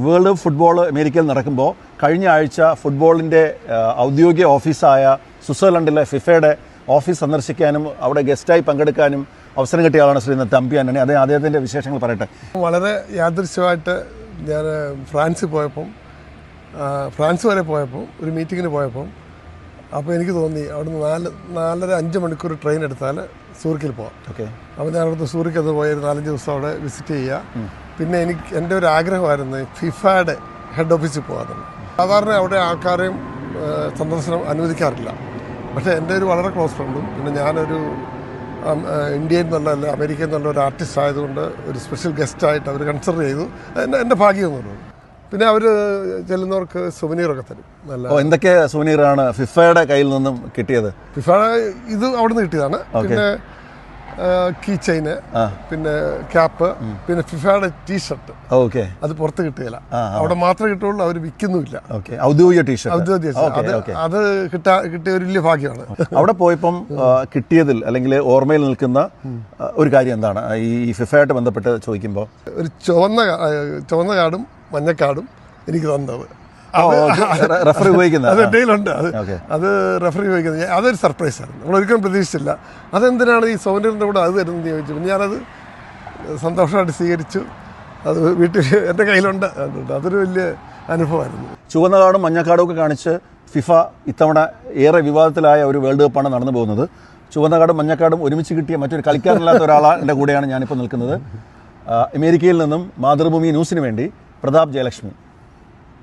World football അമേരിക്കയിൽ നടക്കുമ്പോൾ കഴിഞ്ഞ ആഴ്ച ഫുട്ബോളിൻ്റെ ഔദ്യോഗിക ഓഫീസായ സ്വിറ്റ്സർലൻഡിലെ ഫിഫയുടെ ഓഫീസ് സന്ദർശിക്കാനും അവിടെ ഗസ്റ്റായി പങ്കെടുക്കാനും അവസരം കിട്ടിയ ആളാണ് ശ്രീ തമ്പി ആന്റണി. അദ്ദേഹത്തിൻ്റെ വിശേഷങ്ങൾ പറയട്ടെ. വളരെ യാദൃശ്യമായിട്ട് ഞാൻ ഫ്രാൻസ് വരെ പോയപ്പോൾ ഒരു മീറ്റിങ്ങിന് പോയപ്പോൾ അപ്പോൾ എനിക്ക് തോന്നി അവിടുന്ന് 4.5 മണിക്കൂർ ട്രെയിൻ എടുത്താൽ സൂറിക്കിൽ പോകാം. ഓക്കെ. അപ്പോൾ ഞാൻ അവിടുത്തെ സൂറിക്കത് പോയി ഒരു 4-5 ദിവസം അവിടെ വിസിറ്റ് ചെയ്യുക. പിന്നെ എൻ്റെ ഒരു ആഗ്രഹമായിരുന്നു ഫിഫയുടെ ഹെഡ് ഓഫീസിൽ പോകാമെന്ന്. സാധാരണ അവിടെ ആൾക്കാരെയും സന്ദർശനം അനുവദിക്കാറില്ല. പക്ഷേ എൻ്റെ ഒരു വളരെ ക്ലോസ് ഫ്രണ്ടും പിന്നെ ഞാനൊരു ഇന്ത്യയിൽ നിന്നുള്ള അമേരിക്കയിൽ നിന്നുള്ള ഒരു ആർട്ടിസ്റ്റ് ആയതുകൊണ്ട് ഒരു സ്പെഷ്യൽ ഗസ്റ്റായിട്ട് അവർ കൺസിഡർ ചെയ്തു. എൻ്റെ ഭാഗ്യമെന്ന്. പിന്നെ അവർ ചെല്ലുന്നവർക്ക് സുവനീറൊക്കെ തരും. നല്ല എന്തൊക്കെ സുവനീറാണ് ഫിഫയുടെ കയ്യിൽ നിന്നും കിട്ടിയത്? ഫിഫയുടെ ഇത് അവിടെ നിന്ന് കിട്ടിയതാണ്. പിന്നെ കീ ചെയിന്, പിന്നെ ക്യാപ്പ്, പിന്നെ ഫിഫയുടെ ടീഷർട്ട്. ഓക്കെ. അത് പുറത്ത് കിട്ടുകയില്ല, അവിടെ മാത്രമേ കിട്ടുള്ളൂ. അവർ വിൽക്കുന്നുമില്ല. ഔദ്യോഗിക ടീഷർട്ട്. അത് കിട്ടിയ ഒരു വലിയ ഭാഗ്യമാണ്. അവിടെ പോയപ്പം കിട്ടിയതിൽ അല്ലെങ്കിൽ ഓർമ്മയിൽ നിൽക്കുന്ന ഒരു കാര്യം എന്താണ് ഈ ഫിഫയായിട്ട് ബന്ധപ്പെട്ട് ചോദിക്കുമ്പോൾ? ഒരു ചുവന്ന കാർഡും മഞ്ഞക്കാർഡും എനിക്ക് തന്നത്. റഫറി ഉപയോഗിക്കുന്നത് അത് എൻ്റെ കയ്യിലുണ്ട്. അത് റഫറി ഉപയോഗിക്കുന്നത് അതൊരു സർപ്രൈസായിരുന്നു. നമ്മൾ ഒരിക്കലും പ്രതീക്ഷിച്ചില്ല. അതെന്തിനാണ് ഈ സൗന്ദര്യത്തിൻ്റെ കൂടെ അത് തരുന്നത് ചോദിച്ചു. പിന്നെ ഞാനത് സന്തോഷമായിട്ട് സ്വീകരിച്ചു. അത് വീട്ടിൽ എൻ്റെ കയ്യിലുണ്ട്. അതൊരു വലിയ അനുഭവമായിരുന്നു. ചുവന്ന കാർഡും മഞ്ഞക്കാർഡും ഒക്കെ കാണിച്ച് ഫിഫ ഇത്തവണ ഏറെ വിവാദത്തിലായ ഒരു വേൾഡ് കപ്പാണ് നടന്നു പോകുന്നത്. ചുവന്ന കാർഡും മഞ്ഞക്കാർഡും ഒരുമിച്ച് കിട്ടിയ മറ്റൊരു കളിക്കാരനില്ലാത്ത ഒരാളുടെ കൂടെയാണ് ഞാനിപ്പോൾ നിൽക്കുന്നത്. അമേരിക്കയിൽ നിന്നും മാതൃഭൂമി ന്യൂസിന് വേണ്ടി പ്രതാപ് ജയലക്ഷ്മി.